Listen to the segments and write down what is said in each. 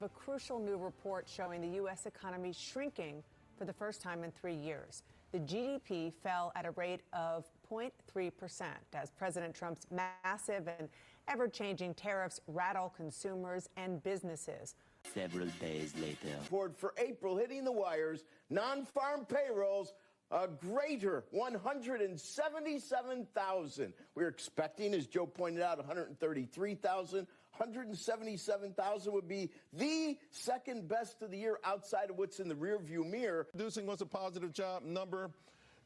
A crucial new report showing the U.S. economy shrinking for the first time in 3 years. The GDP fell at a rate of 0.3% as President Trump's massive and ever-changing tariffs rattle consumers and businesses. Several days later. Report for April hitting the wires, non-farm payrolls a greater 177,000. We're expecting, as Joe pointed out, 133,000. 177,000 would be the second best of the year outside of what's in the rearview mirror. Producing was a positive job number.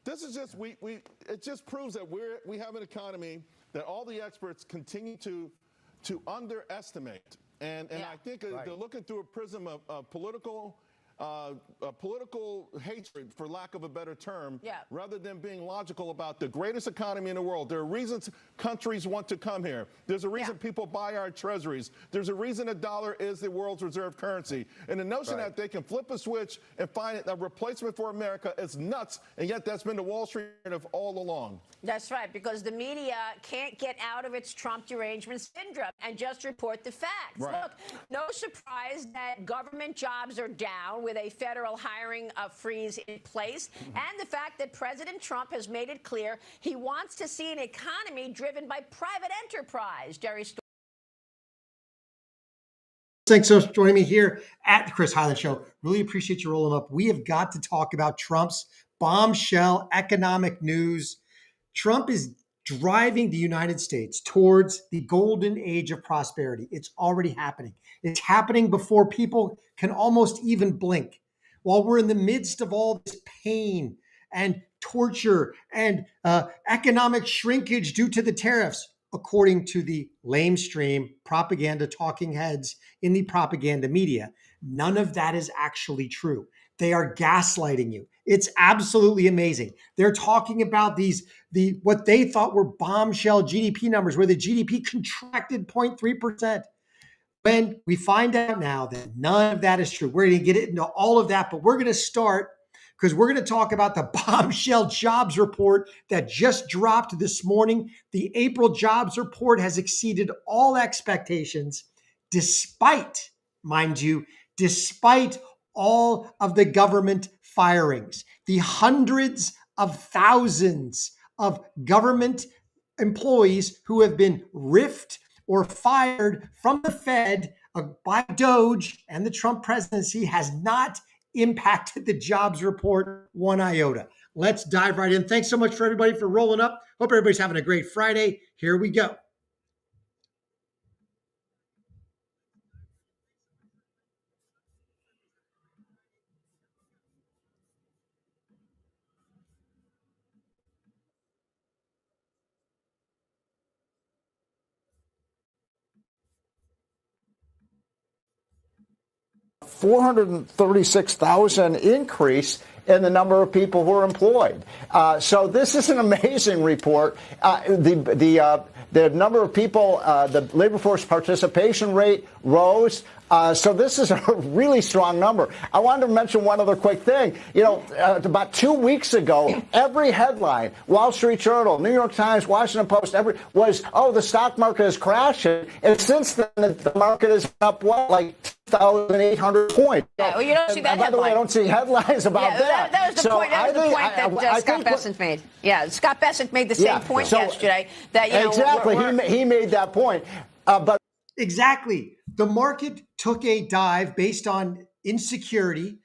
This is just it just proves that we have an economy that all the experts continue to underestimate. And I think they're looking through a prism of political hatred, for lack of a better term, rather than being logical about the greatest economy in the world. There are reasons countries want to come here. There's a reason people buy our treasuries. There's a reason a dollar is the world's reserve currency. And the notion that they can flip a switch and find a replacement for America is nuts, and yet that's been the Wall Street narrative all along. That's right, because the media can't get out of its Trump derangement syndrome and just report the facts. Right. Look, no surprise that government jobs are down with a federal hiring freeze in place, and the fact that President Trump has made it clear he wants to see an economy driven by private enterprise. Jerry Storm. Thanks so much for joining me here at the Chris Highland Show. Really appreciate you rolling up. We have got to talk about Trump's bombshell economic news. Trump is driving the United States towards the golden age of prosperity. It's already happening. It's happening before people can almost even blink. While we're in the midst of all this pain and torture and economic shrinkage due to the tariffs, according to the lamestream propaganda talking heads in the propaganda media, none of that is actually true. They are gaslighting you. It's absolutely amazing. They're talking about what they thought were bombshell GDP numbers, where the GDP contracted 0.3%. When we find out now that none of that is true, we're going to get into all of that, but we're going to start because we're going to talk about the bombshell jobs report that just dropped this morning. The April jobs report has exceeded all expectations, despite, mind you, despite all of the government firings, the hundreds of thousands of government employees who have been riffed or fired from the Fed by Doge and the Trump presidency has not impacted the jobs report one iota. Let's dive right in. Thanks so much for everybody for rolling up. Hope everybody's having a great Friday. Here we go. $436,000 increase in the number of people who are employed. So this is an amazing report. The number of people, the labor force participation rate rose. So this is a really strong number. I wanted to mention one other quick thing. About 2 weeks ago, every headline, Wall Street Journal, New York Times, Washington Post, was, the stock market is crashing. And since then, the market is up, like 2,800 points. Yeah, well, you don't see that by the way, I don't see headlines about that. That was the point. That was the point that Scott Bessent made. Yeah, Scott Bessent made the same point yesterday. That exactly, he made that point. But exactly, the market took a dive based on insecurity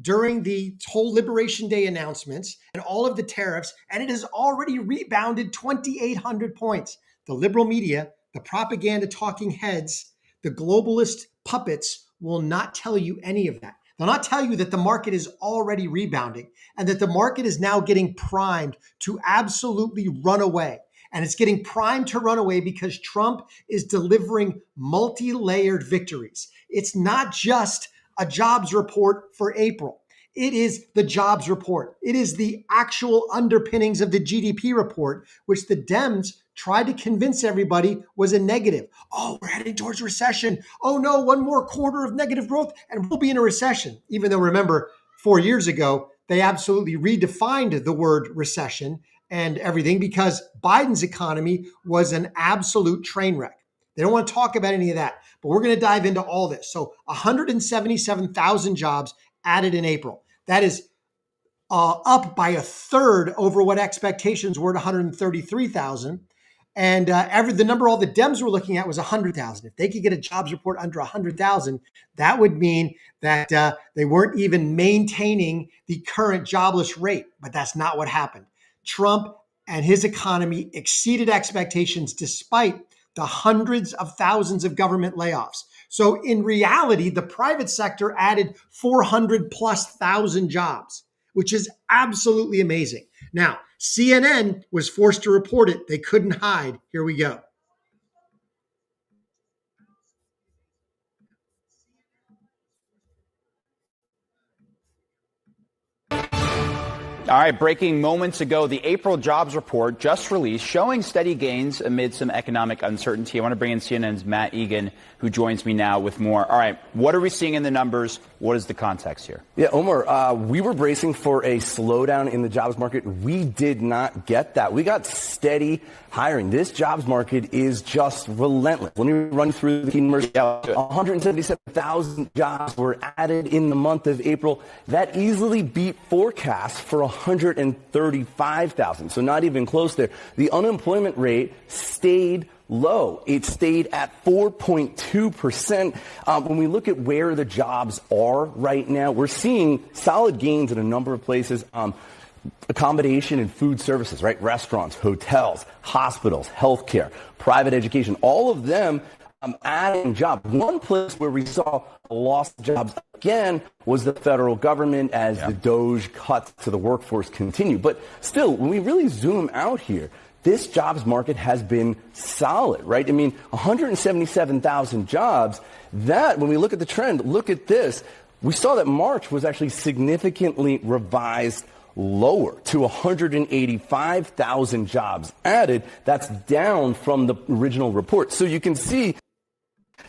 during the whole Liberation Day announcements and all of the tariffs, and it has already rebounded 2,800 points. The liberal media, the propaganda talking heads, the globalist puppets will not tell you any of that. They'll not tell you that the market is already rebounding and that the market is now getting primed to absolutely run away. And it's getting primed to run away because Trump is delivering multi-layered victories. It's not just a jobs report for April. It is the jobs report. It is the actual underpinnings of the GDP report, which the Dems tried to convince everybody was a negative. Oh, we're heading towards recession. Oh no, one more quarter of negative growth and we'll be in a recession. Even though, remember, 4 years ago, they absolutely redefined the word recession and everything because Biden's economy was an absolute train wreck. They don't want to talk about any of that. But we're going to dive into all this. So 177,000 jobs added in April. That is up by a third over what expectations were at 133,000. And the number all the Dems were looking at was 100,000. If they could get a jobs report under 100,000, that would mean that they weren't even maintaining the current jobless rate. But that's not what happened. Trump and his economy exceeded expectations despite the hundreds of thousands of government layoffs. So in reality, the private sector added 400,000+ jobs, which is absolutely amazing. Now, CNN was forced to report it. They couldn't hide. Here we go. All right, breaking moments ago, the April jobs report just released showing steady gains amid some economic uncertainty. I want to bring in CNN's Matt Egan, who joins me now with more. All right, what are we seeing in the numbers? What is the context here? Yeah, Omar, we were bracing for a slowdown in the jobs market. We did not get that. We got steady hiring. This jobs market is just relentless. Let me run through the key numbers. 177,000 jobs were added in the month of April. That easily beat forecasts for 135,000. So not even close there. The unemployment rate stayed low. It stayed at 4.2%. When we look at where the jobs are right now, we're seeing solid gains in a number of places. Accommodation and food services, right? Restaurants, hotels, hospitals, healthcare, private education, all of them adding jobs. One place where we saw lost jobs again was the federal government as the DOGE cuts to the workforce continue. But still, when we really zoom out here, this jobs market has been solid, right? I mean, 177,000 jobs. That, when we look at the trend, look at this. We saw that March was actually significantly revised lower to 185,000 jobs added. That's down from the original report. So you can see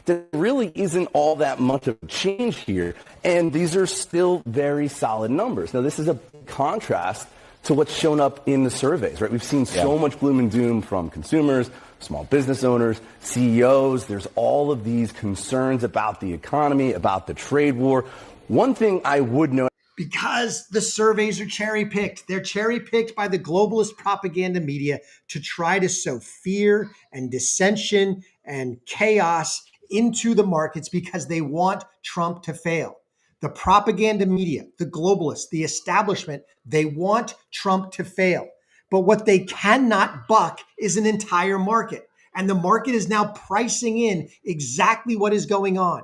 there really isn't all that much of a change here. And these are still very solid numbers. Now, this is a contrast to what's shown up in the surveys, right? We've seen so much gloom and doom from consumers, small business owners, CEOs. There's all of these concerns about the economy, about the trade war. One thing I would note, because the surveys are cherry-picked. They're cherry-picked by the globalist propaganda media to try to sow fear and dissension and chaos into the markets because they want Trump to fail. The propaganda media, the globalists, the establishment, they want Trump to fail. But what they cannot buck is an entire market. And the market is now pricing in exactly what is going on.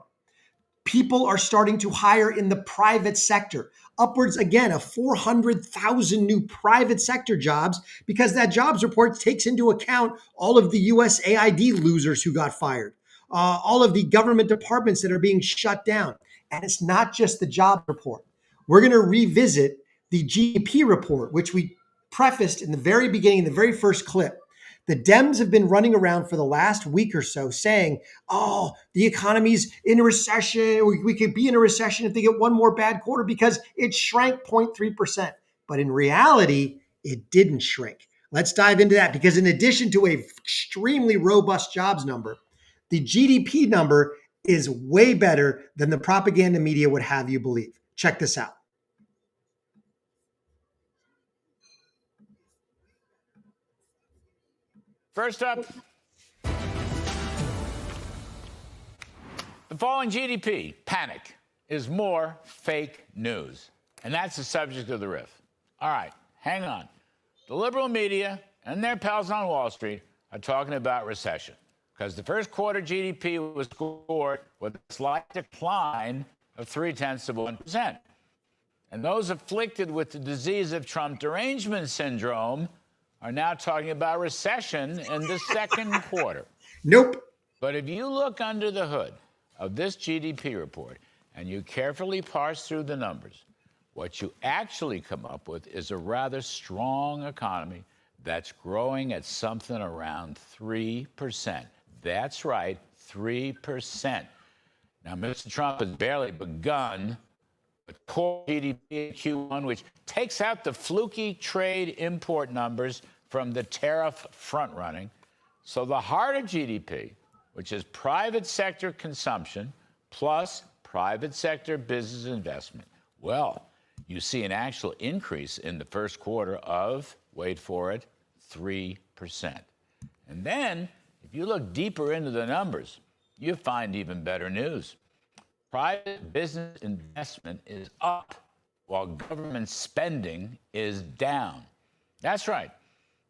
People are starting to hire in the private sector, upwards again of 400,000 new private sector jobs, because that jobs report takes into account all of the USAID losers who got fired, all of the government departments that are being shut down. And it's not just the job report. We're going to revisit the GDP report, which we prefaced in the very beginning, in the very first clip. The Dems have been running around for the last week or so saying, oh, the economy's in a recession. We could be in a recession if they get one more bad quarter because it shrank 0.3%. But in reality, it didn't shrink. Let's dive into that, because in addition to an extremely robust jobs number, the GDP number is way better than the propaganda media would have you believe. Check this out. First up, the falling GDP panic is more fake news. And that's the subject of the riff. All right, hang on. The liberal media and their pals on Wall Street are talking about recession, because the first quarter GDP was scored with a slight decline of 0.3%. And those afflicted with the disease of Trump derangement syndrome are now talking about recession in the second quarter. Nope. But if you look under the hood of this GDP report and you carefully parse through the numbers, what you actually come up with is a rather strong economy that's growing at something around 3%. That's right, 3%. Now, Mr. Trump has barely begun, but core GDP in Q1, which takes out the fluky trade import numbers from the tariff front-running. So the heart of GDP, which is private sector consumption plus private sector business investment, well, you see an actual increase in the first quarter of, wait for it, 3%. And then, if you look deeper into the numbers, you find even better news. Private business investment is up while government spending is down. That's right.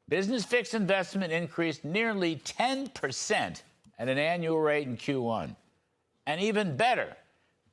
Business fixed investment increased nearly 10% at an annual rate in Q1. And even better,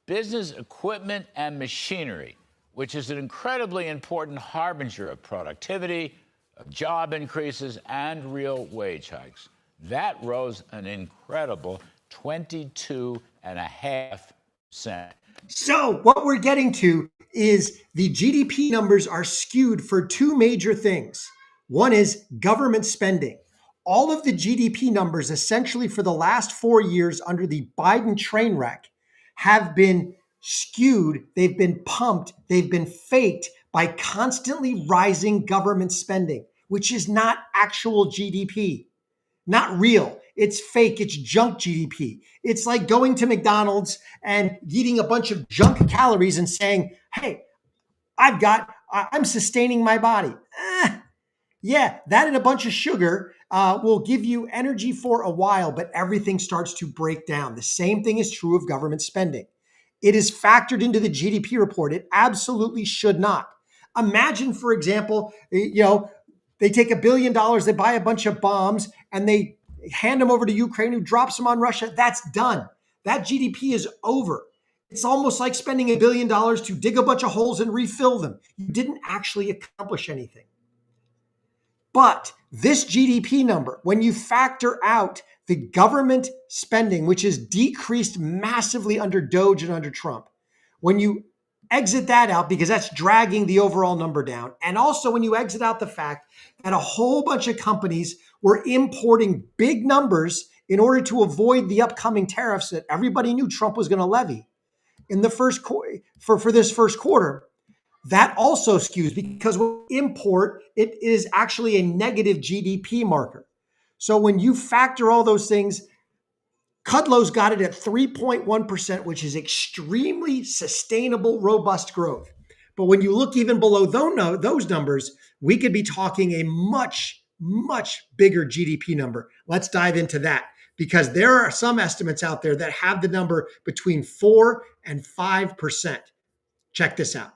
business equipment and machinery, which is an incredibly important harbinger of productivity, of job increases, and real wage hikes. That rose an incredible 22.5%. So what we're getting to is the GDP numbers are skewed for two major things. One is government spending. All of the GDP numbers essentially for the last 4 years under the Biden train wreck have been skewed, they've been pumped, they've been faked by constantly rising government spending, which is not actual GDP, not real. It's fake. It's junk GDP. It's like going to McDonald's and eating a bunch of junk calories and saying, hey, I'm sustaining my body. Yeah, that and a bunch of sugar will give you energy for a while, but everything starts to break down. The same thing is true of government spending. It is factored into the GDP report. It absolutely should not. Imagine, for example, they take $1 billion, they buy a bunch of bombs, and they hand them over to Ukraine, who drops them on Russia. That's done. That GDP is over. It's almost like spending $1 billion to dig a bunch of holes and refill them. You didn't actually accomplish anything. But this GDP number, when you factor out the government spending, which is decreased massively under Doge and under Trump, when you exit that out, because that's dragging the overall number down, and also when you exit out the fact that a whole bunch of companies were importing big numbers in order to avoid the upcoming tariffs that everybody knew Trump was going to levy in the first for this first quarter, that also skews, because when we import, it is actually a negative GDP marker. So when you factor all those things, Kudlow's got it at 3.1%, which is extremely sustainable, robust growth. But when you look even below those numbers, we could be talking a much, much bigger GDP number. Let's dive into that, because there are some estimates out there that have the number between 4 and 5%. Check this out.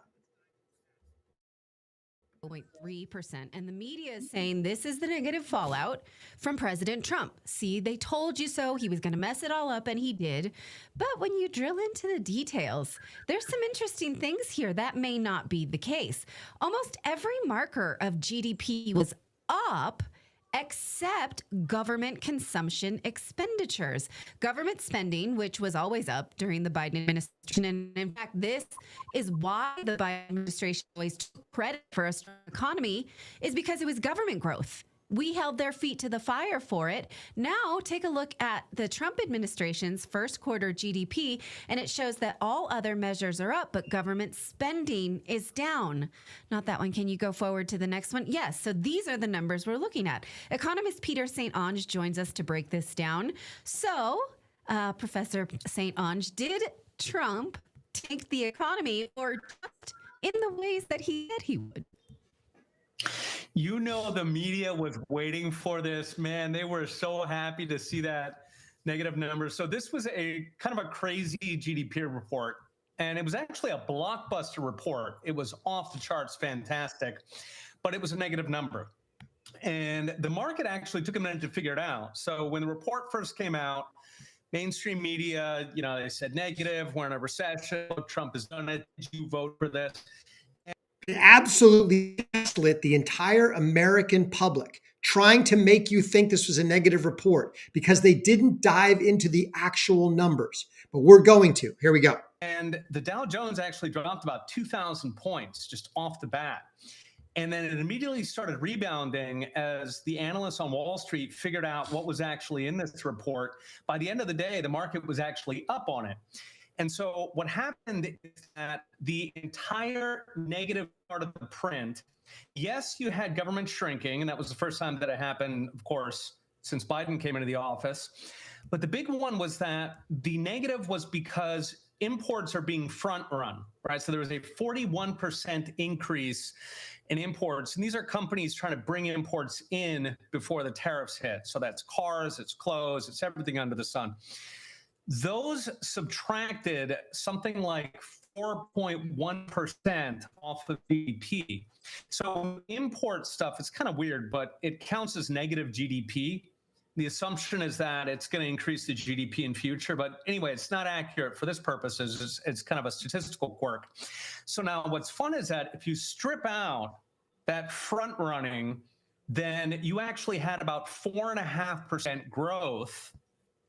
0.3%. And the media is saying this is the negative fallout from President Trump. See, they told you so. He was going to mess it all up, and he did. But when you drill into the details, there's some interesting things here that may not be the case. Almost every marker of GDP was up, except government consumption expenditures. Government spending, which was always up during the Biden administration. And in fact, this is why the Biden administration always took credit for a strong economy, is because it was government growth. We held their feet to the fire for it. Now take a look at the Trump administration's first quarter GDP, and it shows that all other measures are up, but government spending is down. Not that one. Can you go forward to the next one? Yes. So these are the numbers we're looking at. Economist Peter St. Onge joins us to break this down. So, Professor St. Onge, did Trump tank the economy, or just in the ways that he said he would? You know, the media was waiting for this, man. They were so happy to see that negative number. So this was a kind of a crazy GDP report, and it was actually a blockbuster report. It was off the charts, fantastic, but it was a negative number. And the market actually took a minute to figure it out. So when the report first came out, mainstream media, they said negative, we're in a recession, Trump has done it, did you vote for this? It absolutely gaslit the entire American public, trying to make you think this was a negative report because they didn't dive into the actual numbers. But we're going to. Here we go. And the Dow Jones actually dropped about 2,000 points just off the bat. And then it immediately started rebounding as the analysts on Wall Street figured out what was actually in this report. By the end of the day, the market was actually up on it. And so what happened is that the entire negative part of the print, yes, you had government shrinking, and that was the first time that it happened, of course, since Biden came into the office. But the big one was that the negative was because imports are being front run, right? So there was a 41% increase in imports. And these are companies trying to bring imports in before the tariffs hit. So that's cars, it's clothes, it's everything under the sun. Those subtracted something like 4.1% off of GDP. So import stuff, it's kind of weird, but it counts as negative GDP. The assumption is that it's going to increase the GDP in future. But anyway, it's not accurate for this purpose. It's kind of a statistical quirk. So now what's fun is that if you strip out that front running, then you actually had about 4.5% growth.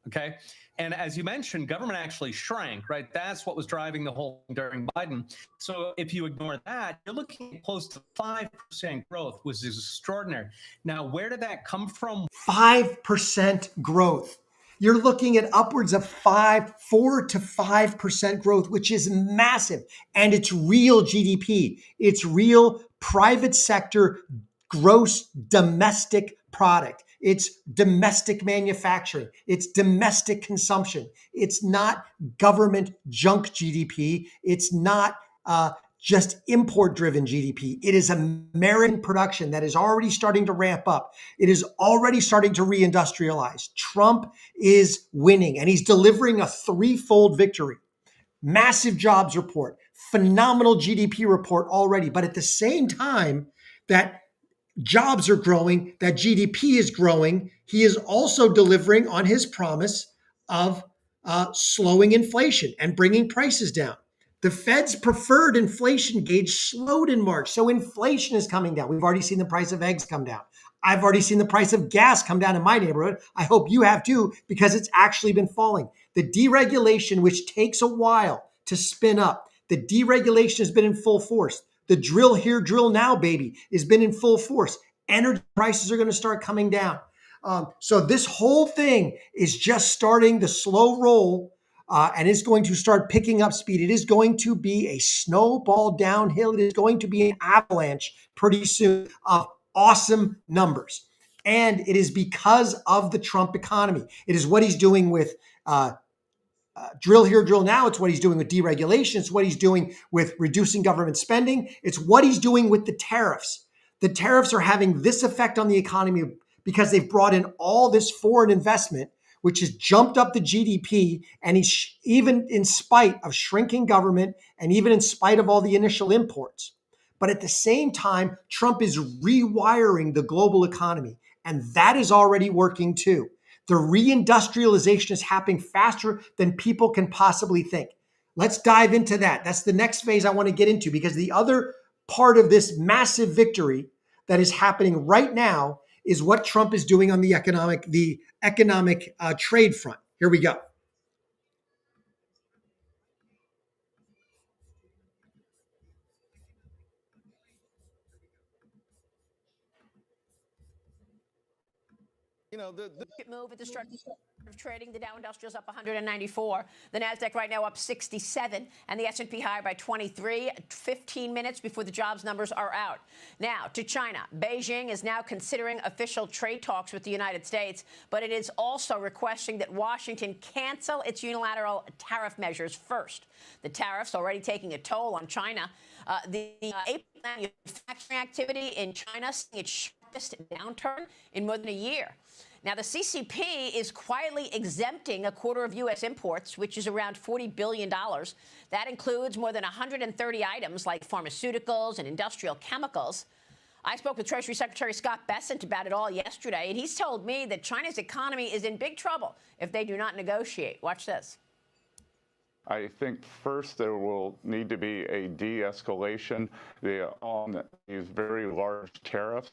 Okay. And as you mentioned, government actually shrank, right? That's what was driving the whole thing during Biden. So if you ignore that, you're looking at close to 5% growth, which is extraordinary. Now, where did that come from? 5% growth. You're looking at upwards of 4 to 5% growth, which is massive. And it's real GDP. It's real private sector gross domestic product. It's domestic manufacturing. It's domestic consumption. It's not government junk GDP. It's not just import-driven GDP. It is American production that is already starting to ramp up. It is already starting to reindustrialize. Trump is winning, and he's delivering a threefold victory. Massive jobs report, phenomenal GDP report already. But at the same time that jobs are growing, that GDP is growing, he is also delivering on his promise of slowing inflation and bringing prices down. The Fed's preferred inflation gauge slowed in March, so inflation is coming down. We've already seen the price of eggs come down. I've already seen the price of gas come down in my neighborhood. I hope you have too, because it's actually been falling. The deregulation, which takes a while to spin up, the deregulation has been in full force. The drill here, drill now, baby, has been in full force. Energy prices are going to start coming down. So this whole thing is just starting the slow roll, and is going to start picking up speed. It is going to be a snowball downhill. It is going to be an avalanche pretty soon of awesome numbers. And it is because of the Trump economy. It is what he's doing with drill here, drill now. It's what he's doing with deregulation. It's what he's doing with reducing government spending. It's what he's doing with the tariffs. The tariffs are having this effect on the economy because they've brought in all this foreign investment, which has jumped up the GDP. And he's even in spite of shrinking government and even in spite of all the initial imports. But at the same time, Trump is rewiring the global economy. And that is already working too. The reindustrialization is happening faster than people can possibly think. Let's dive into that. That's the next phase I want to get into, because the other part of this massive victory that is happening right now is what Trump is doing on the economic trade front. Here we go. Move at the start of trading. The Dow Industrial's up 194. The Nasdaq right now up 67, and the S&P higher by 23. 15 minutes before the jobs numbers are out. Now to China. Beijing is now considering official trade talks with the United States, but it is also requesting that Washington cancel its unilateral tariff measures first. The tariffs already taking a toll on China. The April manufacturing activity in China seeing its sharpest downturn in more than a year. Now, the CCP is quietly exempting a quarter of U.S. imports, which is around $40 billion. That includes more than 130 items like pharmaceuticals and industrial chemicals. I spoke with Treasury Secretary Scott Bessent about it all yesterday, and he's told me that China's economy is in big trouble if they do not negotiate. Watch this. I think first there will need to be a de-escalation on these very large tariffs.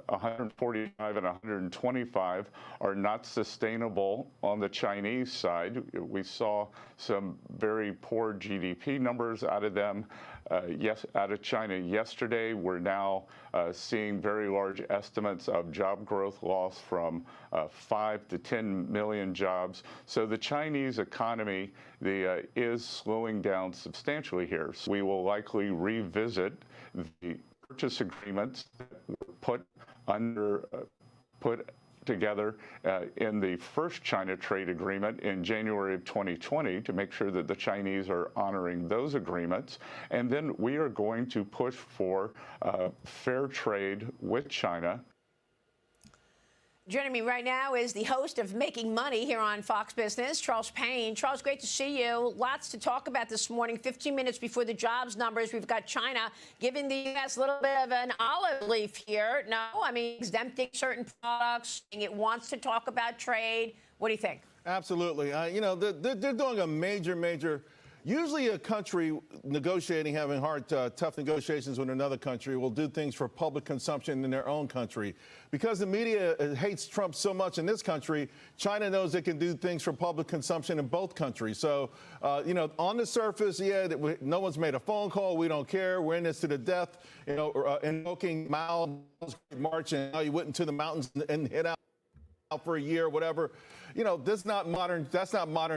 145 and 125 are not sustainable on the Chinese side. We saw some very poor GDP numbers out of them. Out of China yesterday. We're now seeing very large estimates of job growth loss from 5 to 10 million jobs. So the Chinese economy is slowing down substantially here. So we will likely revisit the purchase agreements that were put together in the first China trade agreement in January of 2020 to make sure that the Chinese are honoring those agreements. And then we are going to push for fair trade with China. Joining me right now is the host of Making Money here on Fox Business, Charles Payne. Charles, great to see you. Lots to talk about this morning. 15 minutes before the jobs numbers, we've got China giving the U.S. a little bit of an olive leaf here. No, I mean, exempting certain products, saying it wants to talk about trade. What do you think? Absolutely. You know, they're doing a major. Usually a country negotiating, having tough negotiations with another country will do things for public consumption in their own country. Because the media hates Trump so much in this country, China knows it can do things for public consumption in both countries. So, you know, on the surface, yeah, no one's made a phone call. We don't care. We're in this to the death, you know, invoking Mao's march and how he went into the mountains and hid out for a year, whatever. You know, that's not modern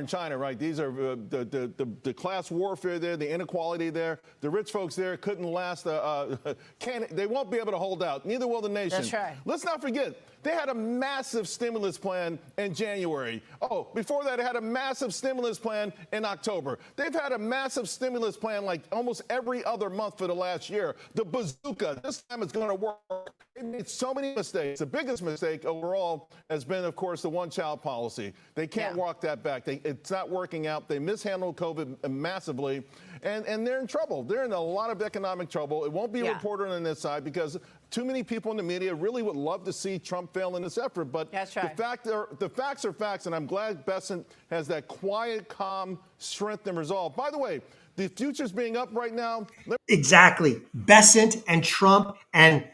China, right? These are the class warfare there, the inequality there. The rich folks there couldn't last. They won't be able to hold out. Neither will the nation. That's right. Let's not forget, they had a massive stimulus plan in January. Oh, before that, they had a massive stimulus plan in October. They've had a massive stimulus plan like almost every other month for the last year. The bazooka, this time it's going to work. They made so many mistakes. The biggest mistake overall has been, of course, the one-child policy. They can't walk that back. It's not working out. They mishandled COVID massively, and they're in trouble. They're in a lot of economic trouble. It won't be reported on this side because too many people in the media really would love to see Trump fail in this effort. But that's right. The facts are facts, and I'm glad Bessent has that quiet, calm strength and resolve. By the way, the future's being up right now. Exactly. Bessent and Trump and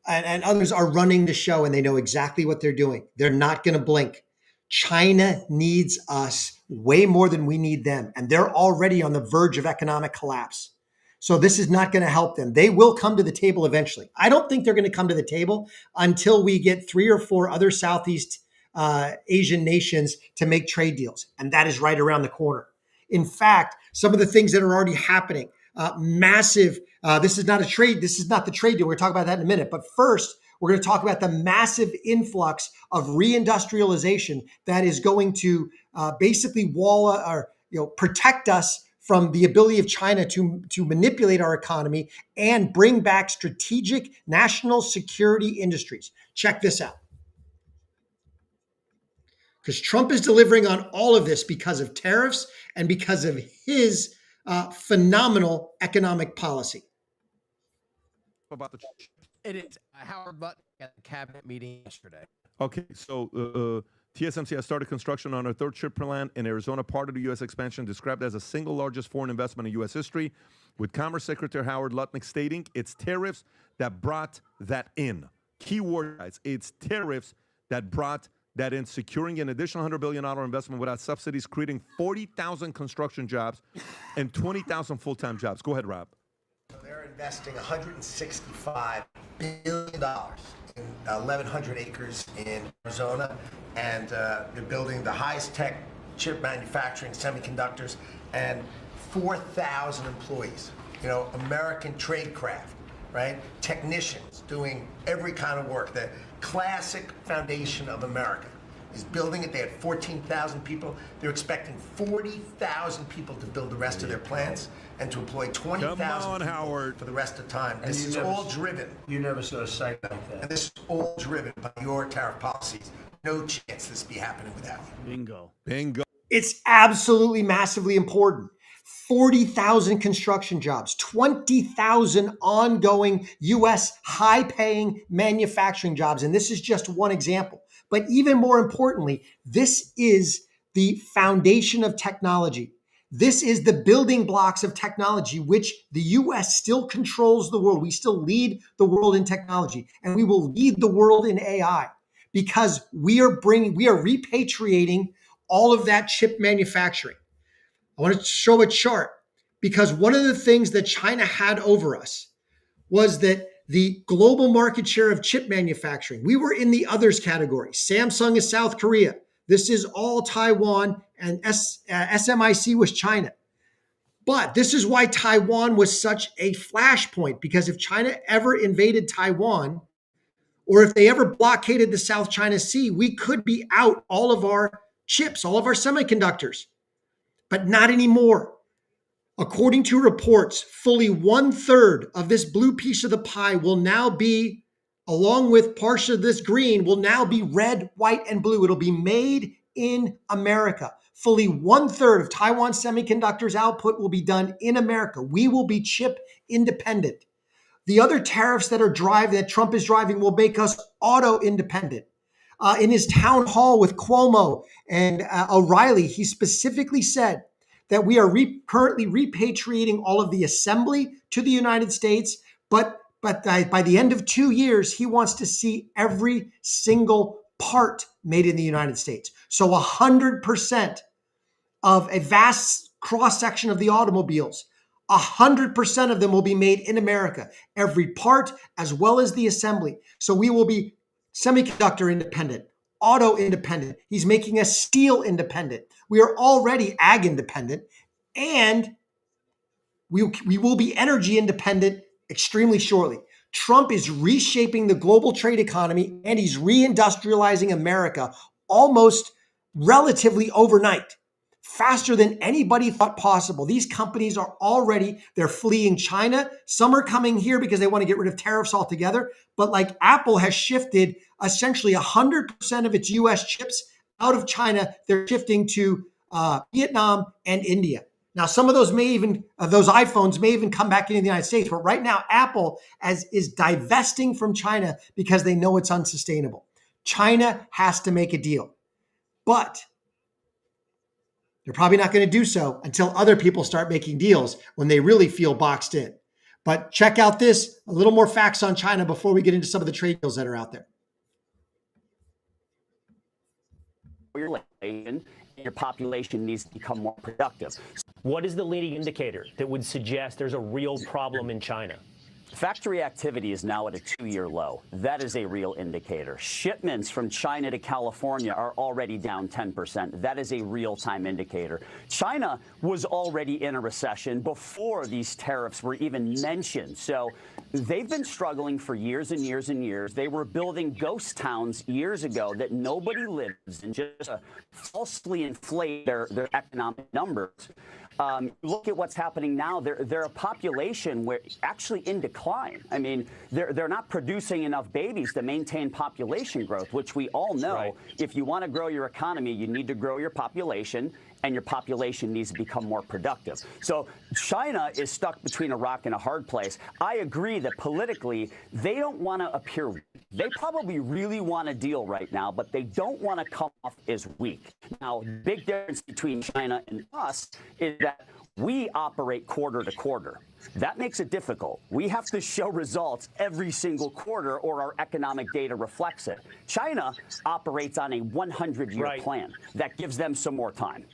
others are running the show, and they know exactly what they're doing. They're not going to blink. China needs us way more than we need them, and they're already on the verge of economic collapse. So this is not going to help them. They will come to the table eventually. I don't think they're going to come to the table until we get 3 or 4 other Southeast Asian nations to make trade deals, and that is right around the corner. In fact, some of the things that are already happening, massive. This is not a trade. This is not the trade deal. We're going to talk about that in a minute. But first, we're going to talk about the massive influx of reindustrialization that is going to basically protect us from the ability of China to manipulate our economy and bring back strategic national security industries. Check this out. Because Trump is delivering on all of this because of tariffs and because of his phenomenal economic policy. About it is Howard Button at the cabinet meeting yesterday. Okay, so TSMC has started construction on a third chip plant in Arizona, part of the U.S. expansion, described as the single largest foreign investment in U.S. history, with Commerce Secretary Howard Lutnick stating it's tariffs that brought that in. Keyword, guys, it's tariffs that brought that in, securing an additional $100 billion investment without subsidies, creating 40,000 construction jobs and 20,000 full-time jobs. Go ahead, Rob. They're investing $165 billion in 1,100 acres in Arizona, and they're building the highest tech chip manufacturing, semiconductors, and 4,000 employees. You know, American tradecraft, right? Technicians doing every kind of work. The classic foundation of America is building it. They had 14,000 people. They're expecting 40,000 people to build the rest of their plants and to employ 20,000 people for the rest of the time. This is all driven. You never saw a site like that. And this is all driven by your tariff policies. No chance this be happening without you. Bingo. Bingo. It's absolutely massively important. 40,000 construction jobs, 20,000 ongoing U.S. high-paying manufacturing jobs. And this is just one example. But even more importantly, this is the foundation of technology. This is the building blocks of technology, which the U.S. still controls the world. We still lead the world in technology, and we will lead the world in AI because we are repatriating all of that chip manufacturing. I want to show a chart because one of the things that China had over us was that the global market share of chip manufacturing, we were in the others category. Samsung is South Korea. This is all Taiwan, and SMIC was China. But this is why Taiwan was such a flashpoint, because if China ever invaded Taiwan, or if they ever blockaded the South China Sea, we could be out all of our chips, all of our semiconductors, but not anymore. According to reports, fully 1/3 of this blue piece of the pie will now be, along with part of this green, will now be red, white, and blue. It'll be made in America. Fully 1/3 of Taiwan Semiconductors output will be done in America. We will be chip independent. The other tariffs that Trump is driving will make us auto independent. In his town hall with Cuomo and O'Reilly, he specifically said that we are currently repatriating all of the assembly to the United States, but by the end of 2 years, he wants to see every single part made in the United States. So 100% of a vast cross-section of the automobiles, 100% of them will be made in America, every part as well as the assembly. So we will be semiconductor independent, auto independent. He's making us steel independent. We are already ag independent, and we will be energy independent extremely shortly. Trump is reshaping the global trade economy, and he's reindustrializing America almost relatively overnight, faster than anybody thought possible. These companies are they're fleeing China. Some are coming here because they want to get rid of tariffs altogether. But like Apple has shifted essentially 100% of its US chips out of China. They're shifting to Vietnam and India. Now, some of those those iPhones may even come back into the United States. But right now, Apple is divesting from China because they know it's unsustainable. China has to make a deal. But they're probably not going to do so until other people start making deals when they really feel boxed in. But check out this, a little more facts on China before we get into some of the trade deals that are out there. Your population needs to become more productive. What is the leading indicator that would suggest there's a real problem in China? Factory activity is now at a 2-year low. That is a real indicator. Shipments from China to California are already down 10%. That is a real-time indicator. China was already in a recession before these tariffs were even mentioned. So they've been struggling for years and years and years. They were building ghost towns years ago that nobody lives in, just falsely inflate their economic numbers. Look at what's happening now. They're a population where actually in decline. I mean, they're not producing enough babies to maintain population growth, which we all know. Right. If you want to grow your economy, you need to grow your population, and your population needs to become more productive. So China is stuck between a rock and a hard place. I agree that politically, they don't want to appear weak. They probably really want a deal right now, but they don't want to come off as weak. Now, the big difference between China and us is that we operate quarter to quarter. That makes it difficult. We have to show results every single quarter or our economic data reflects it. China operates on a 100-year plan. That gives them some more time.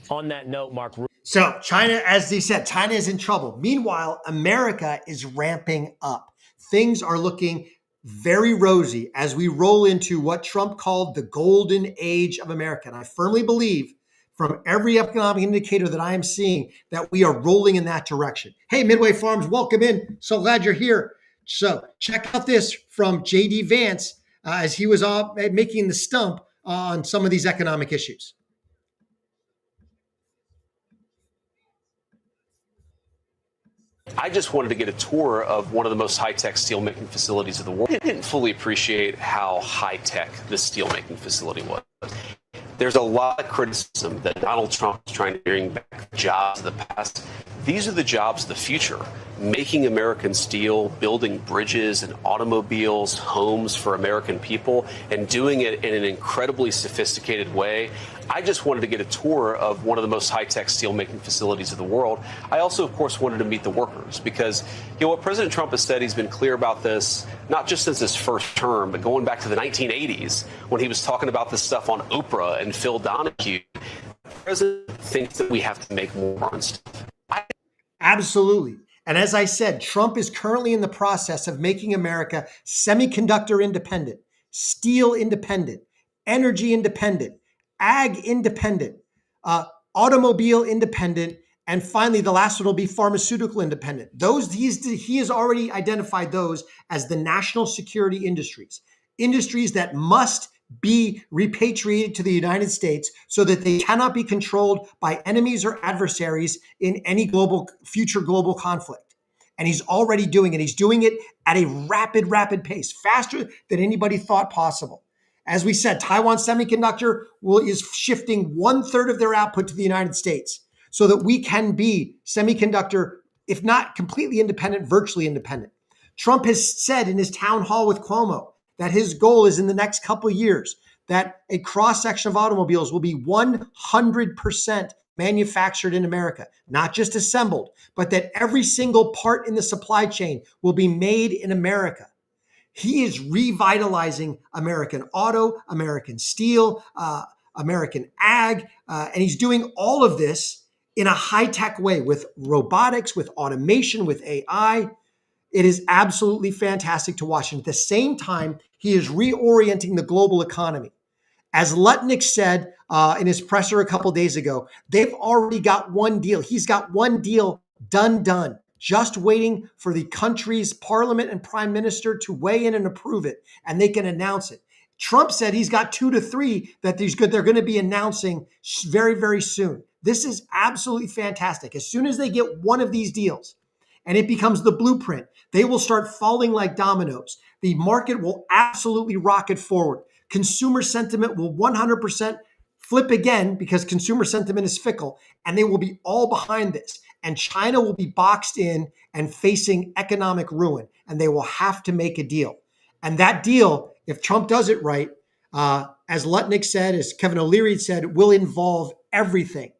On that note, Mark. So China, as they said, China is in trouble. Meanwhile, America is ramping up. Things are looking very rosy as we roll into what Trump called the golden age of America. And I firmly believe from every economic indicator that I am seeing that we are rolling in that direction. Hey, Midway Farms, welcome in. So glad you're here. So check out this from J.D. Vance as he was making the stump on some of these economic issues. I just wanted to get a tour of one of the most high-tech steelmaking facilities of the world. I didn't fully appreciate how high-tech this steelmaking facility was. There's a lot of criticism that Donald Trump is trying to bring back jobs of the past. These are the jobs of the future, making American steel, building bridges and automobiles, homes for American people, and doing it in an incredibly sophisticated way. I just wanted to get a tour of one of the most high-tech steelmaking facilities of the world. I also, of course, wanted to meet the workers because, what President Trump has said, he's been clear about this, not just since his first term, but going back to the 1980s when he was talking about this stuff on Oprah and Phil Donahue. The president thinks that we have to make more on stuff. Absolutely. And as I said, Trump is currently in the process of making America semiconductor independent, steel independent, energy independent, ag independent, automobile independent, And finally, the last one will be pharmaceutical independent. Those he has already identified those as the national security industries that must be repatriated to the United States so that they cannot be controlled by enemies or adversaries in any future global conflict. And he's already doing it. He's doing it at a rapid pace, faster than anybody thought possible. As we said, Taiwan Semiconductor is shifting 1/3 of their output to the United States so that we can be semiconductor, if not completely independent, virtually independent. Trump has said in his town hall with Cuomo that his goal is in the next couple of years that a cross-section of automobiles will be 100% manufactured in America, not just assembled, but that every single part in the supply chain will be made in America. He is revitalizing American auto, American steel, American ag, and he's doing all of this in a high-tech way with robotics, with automation, with AI. It is absolutely fantastic to watch. And at the same time, he is reorienting the global economy. As Lutnick said in his presser a couple days ago, they've already got one deal. He's got one deal done, just waiting for the country's parliament and prime minister to weigh in and approve it, and they can announce it. Trump said he's got 2 to 3 that they're going to be announcing very, very soon. This is absolutely fantastic. As soon as they get one of these deals, and it becomes the blueprint, they will start falling like dominoes. The market will absolutely rocket forward. Consumer sentiment will 100% flip again because consumer sentiment is fickle, and they will be all behind this. And China will be boxed in and facing economic ruin, and they will have to make a deal. And that deal, if Trump does it right, as Lutnick said, as Kevin O'Leary said, will involve everything.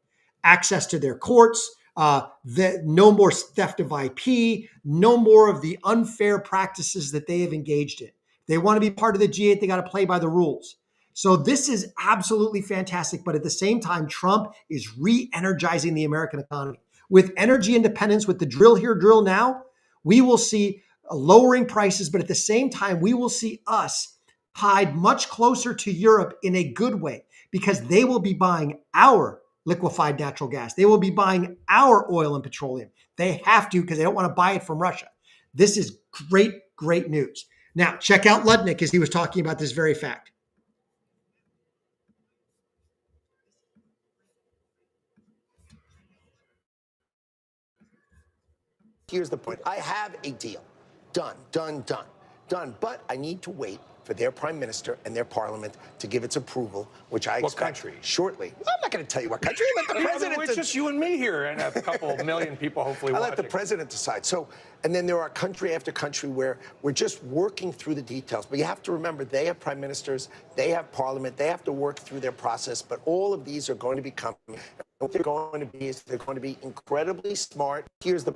Access to their courts, no more theft of IP, no more of the unfair practices that they have engaged in. They want to be part of the G8, they got to play by the rules. So this is absolutely fantastic. But at the same time, Trump is re-energizing the American economy. With energy independence, with the drill here, drill now, we will see lowering prices. But at the same time, we will see us tied much closer to Europe in a good way because they will be buying our liquefied natural gas. They will be buying our oil and petroleum. They have to because they don't want to buy it from Russia. This is great news. Now, check out Lutnick as he was talking about this very fact. Here's the point. I have a deal. Done. But I need to wait for their prime minister and their parliament to give its approval, which I expect shortly. Well, I'm not going to tell you what country. Let the president. It's just you and me here, and a couple million people hopefully watching. I'll let the president decide. So, and then there are country after country where we're just working through the details. But you have to remember, they have prime ministers, they have parliament, they have to work through their process. But all of these are going to be coming. And what they're going to be is they're going to be incredibly smart. Here's the.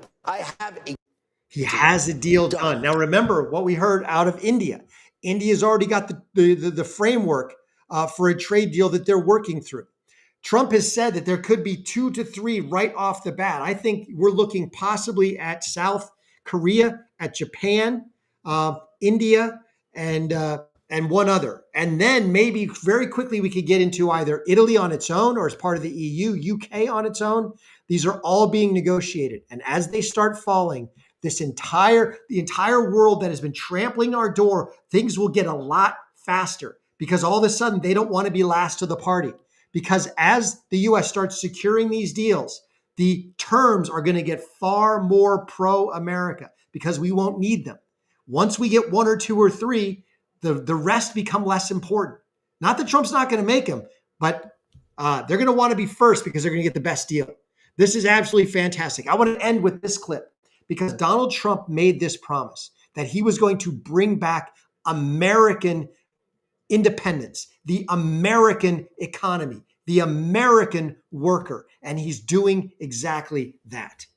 He has a deal done. Now, remember what we heard out of India. India's already got the framework for a trade deal that they're working through. Trump has said that there could be 2 to 3 right off the bat. I think we're looking possibly at South Korea, at Japan, India, and one other. And then maybe very quickly we could get into either Italy on its own or as part of the EU, UK on its own. These are all being negotiated. And as they start falling, the entire world that has been trampling our door, things will get a lot faster because all of a sudden they don't want to be last to the party. Because as the U.S. starts securing these deals, the terms are going to get far more pro-America because we won't need them. Once we get 1 or 2 or 3, the rest become less important. Not that Trump's not going to make them, but they're going to want to be first because they're going to get the best deal. This is absolutely fantastic. I want to end with this clip. Because Donald Trump made this promise that he was going to bring back American independence, the American economy, the American worker. And he's doing exactly that.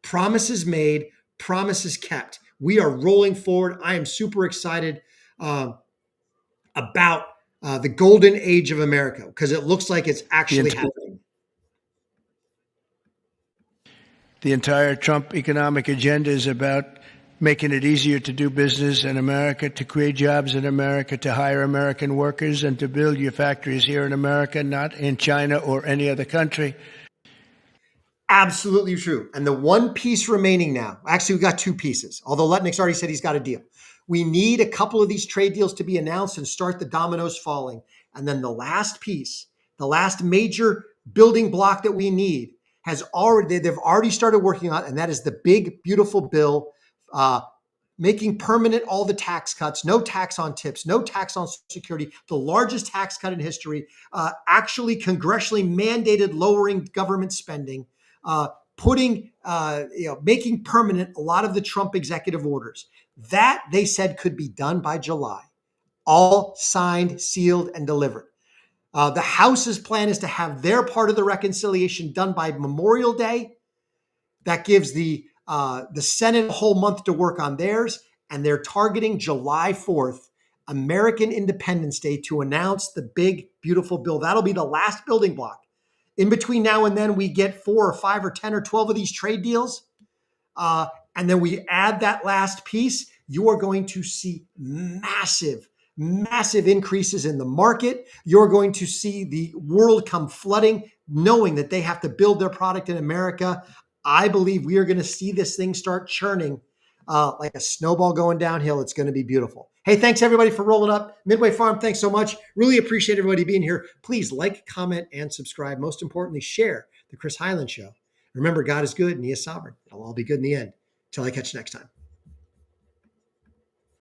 Promises made, promises kept. We are rolling forward. I am super excited about the golden age of America because it looks like it's actually happening. The entire Trump economic agenda is about making it easier to do business in America, to create jobs in America, to hire American workers, and to build your factories here in America, not in China or any other country. Absolutely true. And the one piece remaining now, actually, we got two pieces, although Lutnick's already said he's got a deal. We need a couple of these trade deals to be announced and start the dominoes falling. And then the last piece, the last major building block that we need they've already started working on, and that is the big, beautiful bill making permanent all the tax cuts, no tax on tips, no tax on Social Security, the largest tax cut in history, actually congressionally mandated lowering government spending, making permanent a lot of the Trump executive orders. That, they said, could be done by July. All signed, sealed, and delivered. The House's plan is to have their part of the reconciliation done by Memorial Day. That gives the Senate a whole month to work on theirs, and they're targeting July 4th, American Independence Day, to announce the big, beautiful bill. That'll be the last building block. In between now and then, we get 4 or 5 or 10 or 12 of these trade deals, and then we add that last piece. You are going to see massive increases in the market. You're going to see the world come flooding, knowing that they have to build their product in America. I believe we are going to see this thing start churning like a snowball going downhill. It's going to be beautiful. Hey, thanks everybody for rolling up. Midway Farm, thanks so much. Really appreciate everybody being here. Please like, comment, and subscribe. Most importantly, share the Chris Highland Show. Remember, God is good and he is sovereign. It'll all be good in the end. Till I catch you next time.